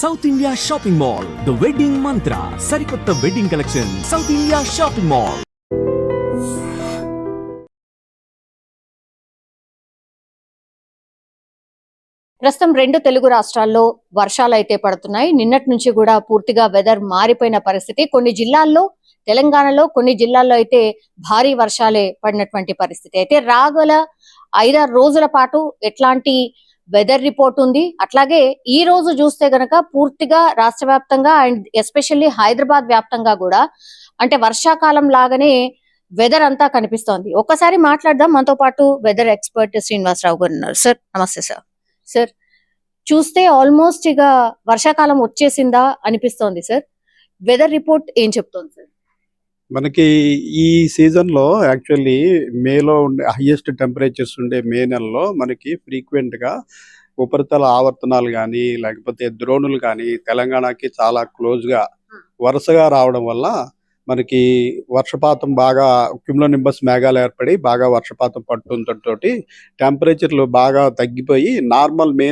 South India shopping mall, the wedding మంత్ర, సరికొత్త wedding collection, south India shopping mall. ప్రస్తుతం రెండు తెలుగు రాష్ట్రాల్లో వర్షాలు అయితే పడుతున్నాయి. నిన్నటి నుంచి కూడా పూర్తిగా వెదర్ మారిపోయిన పరిస్థితి. కొన్ని జిల్లాల్లో, తెలంగాణలో కొన్ని జిల్లాల్లో అయితే భారీ వర్షాలే పడినటువంటి పరిస్థితి. అయితే రాగల 5-6 రోజుల పాటు ఎట్లాంటి వెదర్ రిపోర్ట్ ఉంది. అట్లాగే ఈ రోజు చూస్తే గనక పూర్తిగా రాష్ట్ర వ్యాప్తంగా అండ్ ఎస్పెషల్లీ హైదరాబాద్ వ్యాప్తంగా కూడా అంటే వర్షాకాలం లాగానే వెదర్ అంతా కనిపిస్తోంది. ఒక్కసారి మాట్లాడదాం. మనతో పాటు వెదర్ ఎక్స్పర్ట్ శ్రీనివాసరావు గారు ఉన్నారు. సార్ నమస్తే. సార్ చూస్తే ఆల్మోస్ట్ ఇక వర్షాకాలం వచ్చేసిందా అనిపిస్తోంది. సార్ వెదర్ రిపోర్ట్ ఏం చెప్తోంది సార్? మనకి ఈ సీజన్లో యాక్చువల్లీ మేలో ఉండే హైయెస్ట్ టెంపరేచర్స్ ఉండే మే నెలలో మనకి ఫ్రీక్వెంట్గా ఉపరితల ఆవర్తనాలు కానీ లేకపోతే ద్రోణులు కానీ తెలంగాణకి చాలా క్లోజ్గా వరుసగా రావడం వల్ల మనకి వర్షపాతం బాగా క్యుములోనింబస్ మేఘాలు ఏర్పడి బాగా వర్షపాతం పడుతుండటంతో టెంపరేచర్లు బాగా తగ్గిపోయి నార్మల్ మే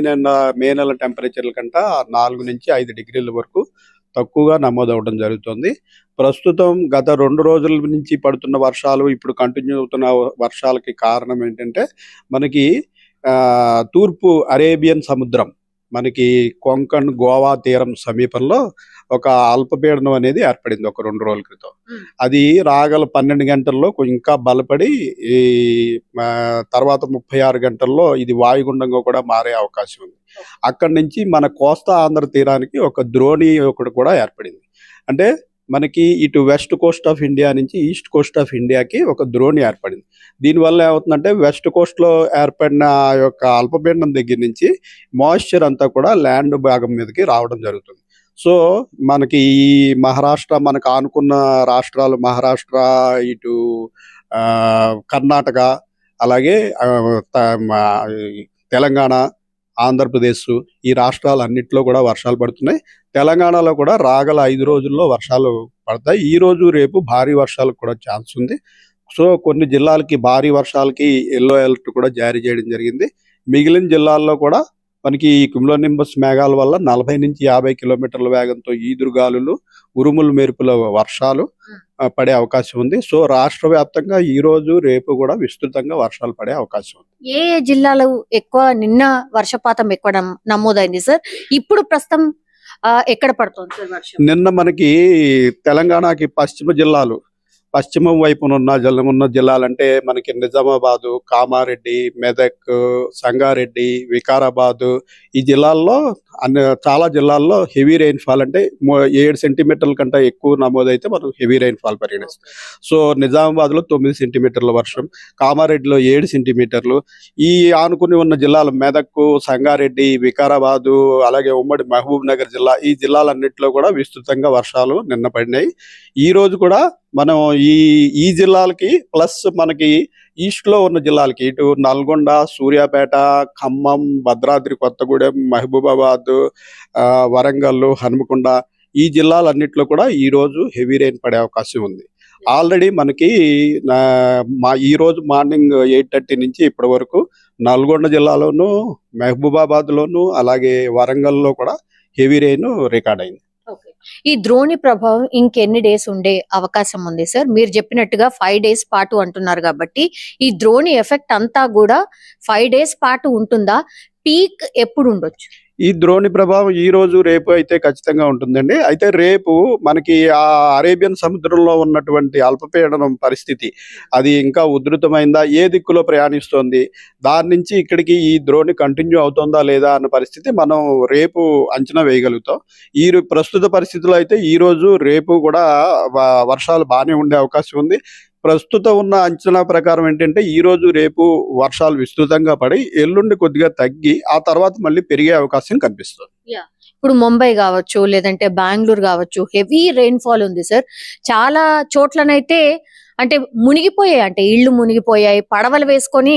నెల టెంపరేచర్ల కంటే 4 నుంచి 5 డిగ్రీల వరకు తక్కువగా నమోదవడం జరుగుతుంది. ప్రస్తుతం గత 2 రోజుల నుంచి పడుతున్న వర్షాలు ఇప్పుడు కంటిన్యూ అవుతున్న వర్షాలకి కారణం ఏంటంటే మనకి తూర్పు అరేబియన్ సముద్రం మనకి కొంకణ్ గోవా తీరం సమీపంలో ఒక అల్పపీడనం అనేది ఏర్పడింది ఒక 2 రోజుల క్రితం. అది రాగల 12 గంటల్లో ఇంకా బలపడి ఈ తర్వాత 36 గంటల్లో ఇది వాయుగుండంగా కూడా మారే అవకాశం ఉంది. అక్కడి నుంచి మన కోస్తా ఆంధ్ర తీరానికి ఒక ద్రోణి ఒకటి కూడా ఏర్పడింది. అంటే మనకి ఇటు వెస్ట్ కోస్ట్ ఆఫ్ ఇండియా నుంచి ఈస్ట్ కోస్ట్ ఆఫ్ ఇండియాకి ఒక ద్రోణి ఏర్పడింది. దీనివల్ల ఏమవుతుందంటే వెస్ట్ కోస్ట్లో ఏర్పడిన యొక్క అల్పపీడనం దగ్గర నుంచి మాయిశ్చర్ అంతా కూడా ల్యాండ్ భాగం మీదకి రావడం జరుగుతుంది. సో మనకి ఈ మహారాష్ట్ర మనకు ఆనుకున్న రాష్ట్రాలు మహారాష్ట్ర, ఇటు కర్ణాటక, అలాగే తెలంగాణ, ఆంధ్రప్రదేశ్ ఈ రాష్ట్రాలన్నింటిలో కూడా వర్షాలు పడుతున్నాయి. తెలంగాణలో కూడా రాగల 5 రోజుల్లో వర్షాలు పడతాయి. ఈ రోజు రేపు భారీ వర్షాలకు కూడా ఛాన్స్ ఉంది. సో కొన్ని జిల్లాలకి భారీ వర్షాలకి ఎల్లో అలర్ట్ కూడా జారీ చేయడం జరిగింది. మిగిలిన జిల్లాల్లో కూడా మనకి ఈ క్యుములోనింబస్ మేఘాల వల్ల 40 నుంచి 50 కిలోమీటర్ల వేగంతో ఈదురుగాలులు, ఉరుములు మెరుపుల వర్షాలు పడే అవకాశం ఉంది. సో రాష్ట్ర వ్యాప్తంగా ఈ రోజు రేపు కూడా విస్తృతంగా వర్షాలు పడే అవకాశం ఉంది. ఏ జిల్లాలో ఎక్కువ నిన్న వర్షపాతం ఎక్కువ నమోదైంది సార్? ఇప్పుడు ప్రస్తుతం ఎక్కడ పడుతుంది సార్ వర్షం? నిన్న మనకి తెలంగాణకి పశ్చిమం వైపున ఉన్న జిల్లాలంటే మనకి నిజామాబాదు, కామారెడ్డి, మెదక్, సంగారెడ్డి, వికారాబాదు ఈ జిల్లాల్లో చాలా జిల్లాల్లో హెవీ రెయిన్ఫాల్ అంటే 7 సెంటీమీటర్ల కంటే ఎక్కువ నమోదైతే మనం హెవీ రెయిన్ఫాల్ పరిగణిస్తాం. సో నిజామాబాద్లో 9 సెంటీమీటర్ల వర్షం, కామారెడ్డిలో 7 సెంటీమీటర్లు. ఈ ఆనుకుని ఉన్న జిల్లాలు మెదక్, సంగారెడ్డి, వికారాబాదు, అలాగే ఉమ్మడి మహబూబ్ నగర్ జిల్లా ఈ జిల్లాలన్నింటిలో కూడా విస్తృతంగా వర్షాలు నిన్న పడినాయి. ఈ రోజు కూడా మనం ఈ జిల్లాలకి ప్లస్ మనకి ఈస్ట్ లో ఉన్న జిల్లాలకి ఇటు నల్గొండ, సూర్యాపేట, ఖమ్మం, భద్రాద్రి కొత్తగూడెం, మహబూబాబాద్, వరంగల్, హనుమకొండ ఈ జిల్లాలన్నింటిలో కూడా ఈ రోజు హెవీ రెయిన్ పడే అవకాశం ఉంది. ఆల్రెడీ మనకి ఈ రోజు మార్నింగ్ 8:30 నుంచి ఇప్పటి వరకు నల్గొండ జిల్లాలోను, మహబూబాబాద్ లోను, అలాగే వరంగల్లో కూడా హెవీ రెయిన్ రికార్డ్ అయింది. ఈ ద్రోణి ప్రభావం ఇంకెన్ని డేస్ ఉండే అవకాశం ఉంది సార్? మీరు చెప్పినట్టుగా 5 డేస్ పాటు అంటున్నారు కాబట్టి ఈ ద్రోణి ఎఫెక్ట్ అంతా కూడా 5 డేస్ పాటు ఉంటుందా? పీక్ ఎప్పుడు ఉండొచ్చు? ఈ ద్రోణి ప్రభావం ఈ రోజు రేపు అయితే ఖచ్చితంగా ఉంటుందండి. అయితే రేపు మనకి ఆ అరేబియన్ సముద్రంలో ఉన్నటువంటి అల్పపీడనం పరిస్థితి అది ఇంకా ఉధృతమైందా, ఏ దిక్కులో ప్రయాణిస్తోంది, దాని నుంచి ఇక్కడికి ఈ ద్రోణి కంటిన్యూ అవుతుందా లేదా అన్న పరిస్థితి మనం రేపు అంచనా వేయగలుగుతాం. ఈ ప్రస్తుత పరిస్థితుల్లో అయితే ఈ రోజు రేపు కూడా వర్షాలు బాగానే ఉండే అవకాశం ఉంది. ప్రస్తుతం ఉన్న అంచనా ప్రకారం ఏంటంటే ఈ రోజు రేపు వర్షాలు విస్తృతంగా పడి ఎల్లుండి కొద్దిగా తగ్గి ఆ తర్వాత మళ్ళీ పెరిగే అవకాశం కనిపిస్తుంది. ఇప్పుడు ముంబై కావచ్చు, లేదంటే బెంగళూరు కావచ్చు, హెవీ రెయిన్ఫాల్ ఉంది సార్. చాలా చోట్లనైతే అంటే మునిగిపోయాయి, అంటే ఇళ్లు మునిగిపోయాయి, పడవలు వేసుకొని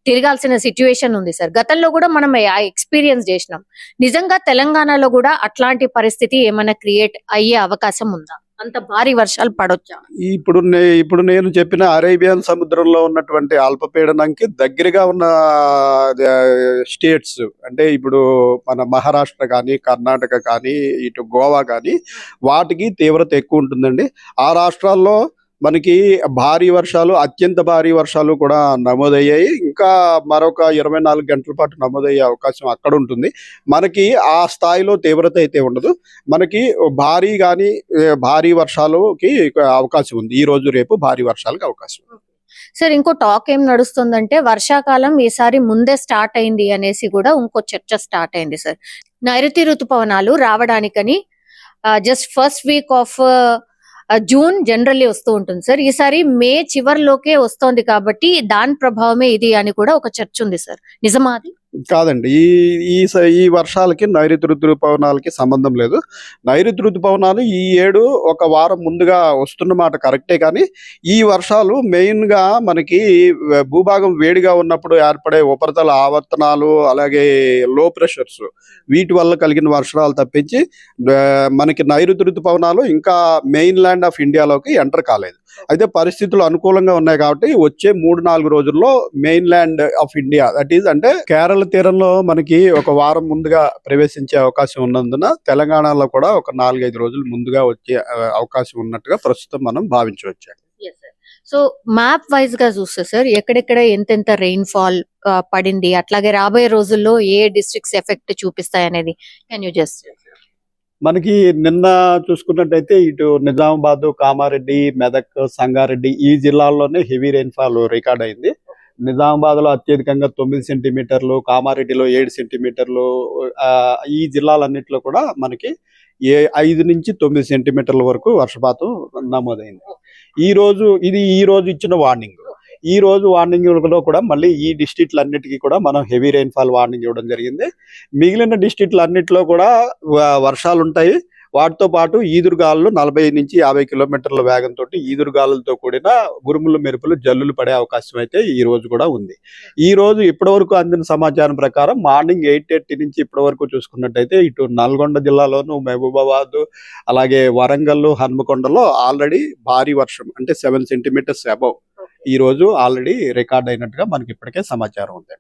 తిరగాల్సిన సిచ్యువేషన్ ఉంది సార్. గతంలో కూడా మనం ఎక్స్పీరియన్స్ చేసినాం. నిజంగా తెలంగాణలో కూడా అట్లాంటి పరిస్థితి ఏమైనా క్రియేట్ అయ్యే అవకాశం ఉందా? అంత భారీ వర్షాలు పడొచ్చా? ఇప్పుడు నేను చెప్పిన అరేబియన్ సముద్రంలో ఉన్నటువంటి అల్పపీడనంకి దగ్గరగా ఉన్న స్టేట్స్ అంటే ఇప్పుడు మన మహారాష్ట్ర కానీ, కర్ణాటక కానీ, ఇటు గోవా కానీ వాటికి తీవ్రత ఎక్కువ ఉంటుందండి. ఆ రాష్ట్రాల్లో మనకి భారీ వర్షాలు, అత్యంత భారీ వర్షాలు కూడా నమోదయ్యాయి. ఇంకా మరొక 24 గంటల పాటు నమోదయ్యే అవకాశం అక్కడ ఉంటుంది. మనకి ఆ స్థాయిలో తీవ్రత అయితే ఉండదు. మనకి భారీ వర్షాలకి అవకాశం ఉంది. ఈ రోజు రేపు భారీ వర్షాలకు అవకాశం ఉంది. సార్, ఇంకో టాక్ ఏం నడుస్తుందంటే వర్షాకాలం ఈసారి ముందే స్టార్ట్ అయింది అనేసి కూడా ఇంకో చర్చ స్టార్ట్ అయింది సార్. నైరుతి ఋతుపవనాలు రావడానికని just first week of June generally వస్తూ ఉంటుంది సార్. ఈసారి మే చివరిలోకే వస్తోంది కాబట్టి దాని ప్రభావమే ఇది అని కూడా ఒక చర్చ ఉంది సార్. నిజమా అది? కాదండి. ఈ వర్షాలకి నైరుతి ఋతుపవనాలకి సంబంధం లేదు. నైరుతి ఋతుపవనాలు ఈ ఏడు ఒక వారం ముందుగా వస్తున్న మాట కరెక్టే, కానీ ఈ వర్షాలు మెయిన్ గా మనకి భూభాగం వేడిగా ఉన్నప్పుడు ఏర్పడే ఉపరితల ఆవర్తనాలు, అలాగే లో ప్రెషర్స్, వీటి వల్ల కలిగిన వర్షాలు తప్పించి మనకి నైరుతి ఋతుపవనాలు ఇంకా మెయిన్ ల్యాండ్ ఆఫ్ ఇండియాలోకి ఎంటర్ కాలేదు. అయితే పరిస్థితులు అనుకూలంగా ఉన్నాయి కాబట్టి వచ్చే 3-4 రోజుల్లో main land of India, that is అంటే కేరళ తీరంలో మనకి ఒక వారం ముందుగా ప్రవేశించే అవకాశం ఉన్నందున తెలంగాణలో కూడా ఒక 4-5 రోజులు ముందుగా వచ్చే అవకాశం ఉన్నట్టుగా ప్రస్తుతం మనం భావించవచ్చు. సో మ్యాప్ వైజ్ గా చూస్తే సార్, ఎక్కడెక్కడ ఎంతెంత రెయిన్ ఫాల్ పడింది, అట్లాగే రాబోయే రోజుల్లో ఏ డిస్ట్రిక్ట్స్ ఎఫెక్ట్ చూపిస్తాయి అనేది కెన్ యూ జస్ట్? మనకి నిన్న చూసుకున్నట్టయితే ఇటు నిజామాబాద్, కామారెడ్డి, మెదక్, సంగారెడ్డి ఈ జిల్లాల్లోనే హెవీ రెయిన్ఫాల్ రికార్డ్ అయింది. నిజామాబాద్ లో అత్యధికంగా 9 సెంటీమీటర్లు, కామారెడ్డిలో 7 సెంటీమీటర్లు, ఈ జిల్లాలన్నింటిలో కూడా మనకి 5 నుంచి 9 సెంటీమీటర్ల వరకు వర్షపాతం నమోదైంది. ఈ రోజు ఇచ్చిన వార్నింగ్. ఈ రోజు వార్నింగ్ లో కూడా మళ్ళీ ఈ డిస్ట్రిక్ట్లన్నిటికీ కూడా మనం హెవీ రెయిన్ఫాల్ వార్నింగ్ ఇవ్వడం జరిగింది. మిగిలిన డిస్ట్రిక్ట్లన్నిటిలో కూడా వర్షాలు ఉంటాయి. వాటితో పాటు ఈదురుగాలు 40 నుంచి 50 కిలోమీటర్ల వేగంతో ఈదురుగాలులతో కూడిన ఉరుములు, మెరుపులు, జల్లులు పడే అవకాశం అయితే ఈ రోజు కూడా ఉంది. ఈ రోజు ఇప్పటి వరకు అందిన సమాచారం ప్రకారం మార్నింగ్ 8:30 నుంచి ఇప్పటి వరకు చూసుకున్నట్టయితే ఇటు నల్గొండ జిల్లాలోను, మహబూబాబాద్, అలాగే వరంగల్, హన్మకొండలో ఆల్రెడీ భారీ వర్షం అంటే 7 సెంటీమీటర్స్ అబౌవ్ ఈ రోజు ఆల్రెడీ రికార్డ్ అయినట్టుగా మనకి ఇప్పటికే సమాచారం ఉంది.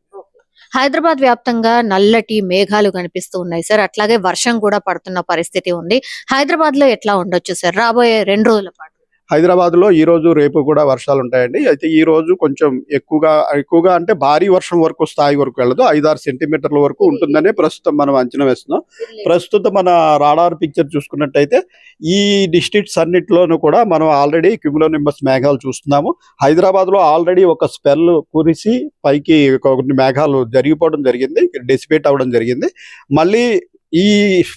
హైదరాబాద్ వ్యాప్తంగా నల్లటి మేఘాలు కనిపిస్తూ ఉన్నాయి సార్. అట్లాగే వర్షం కూడా పడుతున్న పరిస్థితి ఉంది. హైదరాబాద్ లో ఎట్లా ఉండొచ్చు సార్ రాబోయే 2 రోజుల పాటు? హైదరాబాద్ లో ఈ రోజు రేపు కూడా వర్షాలు ఉంటాయండి. అయితే ఈ రోజు కొంచెం ఎక్కువగా అంటే భారీ వర్షం వరకు స్థాయి వరకు వెళ్ళదు, 5-6 సెంటీమీటర్ల వరకు ఉంటుందని ప్రస్తుతం మనం అంచనా వేస్తున్నాం. ప్రస్తుతం మన రాడార్ పిక్చర్ చూసుకున్నట్టయితే ఈ డిస్ట్రిక్ట్స్ అన్నిటిలోనూ కూడా మనం ఆల్రెడీ క్యూములోనింబస్ మేఘాలు చూస్తున్నాము. హైదరాబాద్ లో ఆల్రెడీ ఒక స్పెల్ కురిసి పైకి కొన్ని మేఘాలు జరిగిపోవడం జరిగింది, డిసిపేట్ అవ్వడం జరిగింది. మళ్ళీ ఈ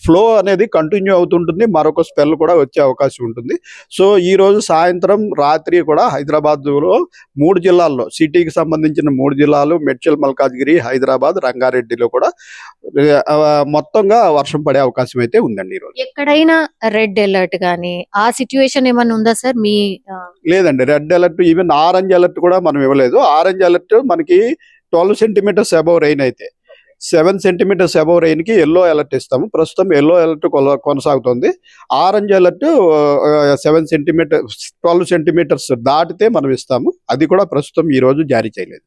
ఫ్లో అనేది కంటిన్యూ అవుతుంటుంది, మరొక స్పెల్ కూడా వచ్చే అవకాశం ఉంటుంది. సో ఈ రోజు సాయంత్రం, రాత్రి కూడా హైదరాబాద్ లో 3 జిల్లాల్లో, సిటీకి సంబంధించిన 3 జిల్లాలు, మెడ్చల్, మల్కాజ్గిరి, హైదరాబాద్, రంగారెడ్డిలో కూడా మొత్తంగా వర్షం పడే అవకాశం అయితే ఉందండి. ఈ రోజు ఎక్కడైనా రెడ్ అలర్ట్ గానీ ఆ సిచ్యువేషన్ ఏమైనా ఉందా సార్? లేదండి, red alert, even orange alert కూడా మనం ఇవ్వలేదు. ఆరెంజ్ అలర్ట్ మనకి 12 సెంటీమీటర్స్ అబౌవ్ రెయిన్ అయితే 7 సెంటీమీటర్స్ అబౌవ్ రెయిన్ కి ఎల్లో అలర్ట్ ఇస్తాము. ప్రస్తుతం ఎల్లో అలర్ట్ కొనసాగుతుంది. ఆరెంజ్ అలర్ట్ 12 సెంటీమీటర్స్ దాటితే మనం ఇస్తాము. అది కూడా ప్రస్తుతం ఈ రోజు జారీ చేయలేదు.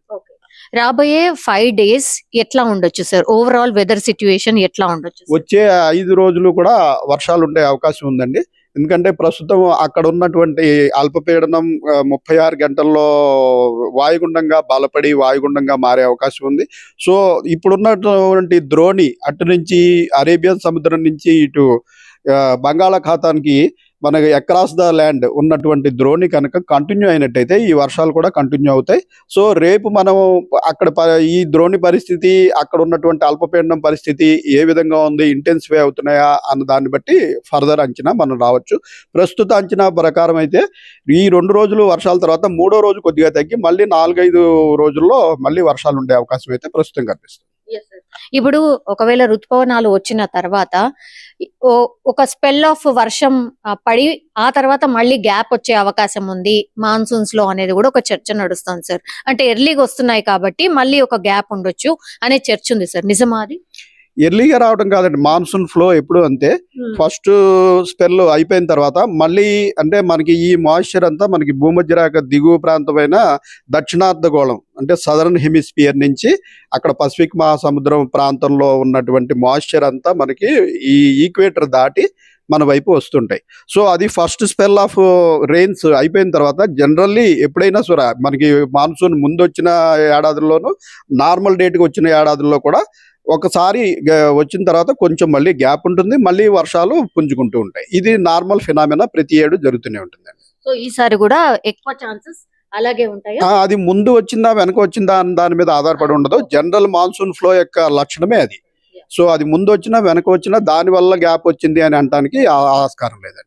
రాబోయే 5 days ఎట్లా ఉండొచ్చు సార్? ఓవరాల్ వెదర్ సిచ్యువేషన్ ఎట్లా ఉండొచ్చు? వచ్చే 5 రోజులు కూడా వర్షాలు ఉండే అవకాశం ఉందండి. ఎందుకంటే ప్రస్తుతం అక్కడ ఉన్నటువంటి అల్పపీడనం 36 గంటల్లో వాయుగుండంగా బలపడి వాయుగుండంగా మారే అవకాశం ఉంది. సో ఇప్పుడున్నటువంటి ద్రోణి అటు నుంచి అరేబియన్ సముద్రం నుంచి ఇటు బంగాళాఖాతానికి మనకి అక్రాస్ ద ల్యాండ్ ఉన్నటువంటి ద్రోణి కనుక కంటిన్యూ అయినట్టయితే ఈ వర్షాలు కూడా కంటిన్యూ అవుతాయి. సో రేపు మనం అక్కడ ఈ ద్రోణి పరిస్థితి, అక్కడ ఉన్నటువంటి అల్పపీడనం పరిస్థితి ఏ విధంగా ఉంది, ఇంటెన్సిఫై అవుతున్నాయా అన్న దాన్ని బట్టి ఫర్దర్ అంచనా మనం రావచ్చు. ప్రస్తుత అంచనా ప్రకారం అయితే ఈ 2 రోజులు వర్షాల తర్వాత 3వ రోజు కొద్దిగా తగ్గి మళ్ళీ 4-5 రోజుల్లో మళ్ళీ వర్షాలు ఉండే అవకాశం అయితే ప్రస్తుతం కనిపిస్తుంది. ఇప్పుడు ఒకవేళ ఋతుపవనాలు వచ్చిన తర్వాత ఒక స్పెల్ ఆఫ్ వర్షం పడి ఆ తర్వాత మళ్ళీ గ్యాప్ వచ్చే అవకాశం ఉంది మాన్సూన్స్ లో అనేది కూడా ఒక చర్చ నడుస్తుంది సార్. అంటే ఎర్లీగా వస్తున్నాయి కాబట్టి మళ్ళీ ఒక గ్యాప్ ఉండొచ్చు అనే చర్చ ఉంది సార్. నిజమా అది? ఎర్లీగా రావడం కాదండి, మాన్సూన్ ఫ్లో ఎప్పుడు అంతే. ఫస్ట్ స్పెల్ అయిపోయిన తర్వాత మళ్ళీ అంటే మనకి ఈ మాయిశ్చర్ అంతా మనకి భూమధ్యరేఖ దిగువ ప్రాంతమైన దక్షిణార్ధగోళం అంటే సదరన్ హెమిస్ఫియర్ నుంచి అక్కడ పసిఫిక్ మహాసముద్రం ప్రాంతంలో ఉన్నటువంటి మాయిశ్చర్ అంతా మనకి ఈ ఈక్వేటర్ దాటి మన వైపు వస్తుంటాయి. సో అది ఫస్ట్ స్పెల్ ఆఫ్ రెయిన్స్ అయిపోయిన తర్వాత జనరల్లీ ఎప్పుడైనా సరే మనకి మాన్సూన్ ముందు వచ్చిన ఏడాదిలోనూ నార్మల్ డేట్కి వచ్చిన ఏడాదిలో కూడా ఒకసారి వచ్చిన తర్వాత కొంచెం మళ్ళీ గ్యాప్ ఉంటుంది, మళ్ళీ వర్షాలు పుంజుకుంటూ ఉంటాయి. ఇది నార్మల్ ఫినామినా ప్రతి ఏడు జరుగుతూనే ఉంటుందండి. సో ఈసారి కూడా ఎక్కువ ఛాన్సెస్ అలాగే ఉంటాయి. అది ముందు వచ్చిందా వెనక వచ్చిందా అని దాని మీద ఆధారపడి ఉండదు. జనరల్ మాన్సూన్ ఫ్లో యొక్క లక్షణమే అది. సో అది ముందు వచ్చినా వెనక వచ్చినా దాని వల్ల గ్యాప్ వచ్చింది అని అనడానికి ఆస్కారం లేదండి.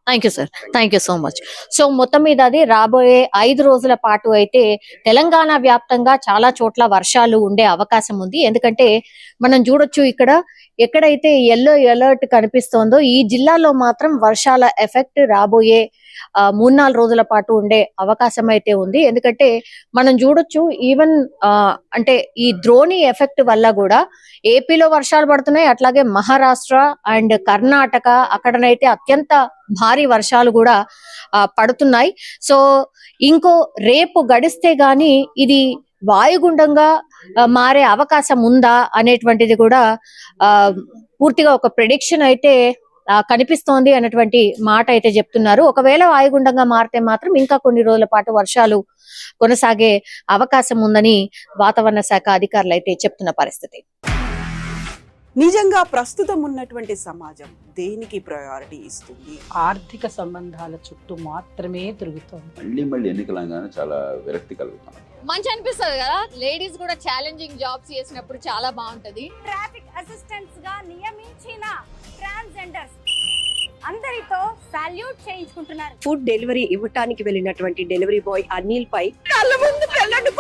Thank you sir, thank you so much. So మొత్తం మీద అది రాబోయే 5 రోజుల పాటు అయితే తెలంగాణ వ్యాప్తంగా చాలా చోట్ల వర్షాలు ఉండే అవకాశం ఉంది. ఎందుకంటే మనం చూడొచ్చు ఇక్కడ ఎక్కడైతే ఎల్లో అలర్ట్ కనిపిస్తోందో ఈ జిల్లాలో మాత్రం వర్షాల ఎఫెక్ట్ రాబోయే 3-4 రోజుల పాటు ఉండే అవకాశం అయితే ఉంది. ఎందుకంటే మనం చూడొచ్చు ఈవెన్ అంటే ఈ ద్రోణి ఎఫెక్ట్ వల్ల కూడా ఏపీలో వర్షాలు పడుతున్నాయి, అట్లాగే మహారాష్ట్ర అండ్ కర్ణాటక అక్కడనైతే అత్యంత భారీ వర్షాలు కూడా పడుతున్నాయి. సో ఇంకో రేపు గడిస్తే గాని ఇది వాయుగుండంగా మారే అవకాశం ఉందా అనేటువంటిది కూడా పూర్తిగా ఒక ప్రెడిక్షన్ అయితే కనిపిస్తోంది అన్నటువంటి మాట అయితే చెప్తున్నారు. ఒకవేళ వాయుగుండంగా మారితే మాత్రం ఇంకా కొన్ని రోజుల పాటు వర్షాలు కొనసాగే అవకాశం ఉందని వాతావరణ శాఖ అధికారులు అయితే చెప్తున్న పరిస్థితి. నిజంగా ప్రస్తుతం ఉన్నటువంటి సమాజం దేనికి ప్రయారిటీ ఇస్తుంది? ఆర్థిక సంబంధాల చుట్టూ మాత్రమే తిరుగుతోంది. మళ్ళీ ఎన్నికలంగానే చాలా విరక్తి కలుగుతాం. మంచి అనిపిస్తుంది కదా, లేడీస్ కూడా ఛాలెంజింగ్ జాబ్స్ చేసినప్పుడు చాలా బాగుంటది. ట్రాఫిక్ అసిస్టెంట్స్ గా నియమించిన ట్రాన్స్జెండర్స్ అందరితో సాల్యూట్ చేయించుకుంటున్నారు. ఫుడ్ డెలివరీ ఇవ్వటానికి వెళ్ళినటువంటి డెలివరీ బాయ్ అనిల్ పై కళ్ళ ముందు పెళ్ళండి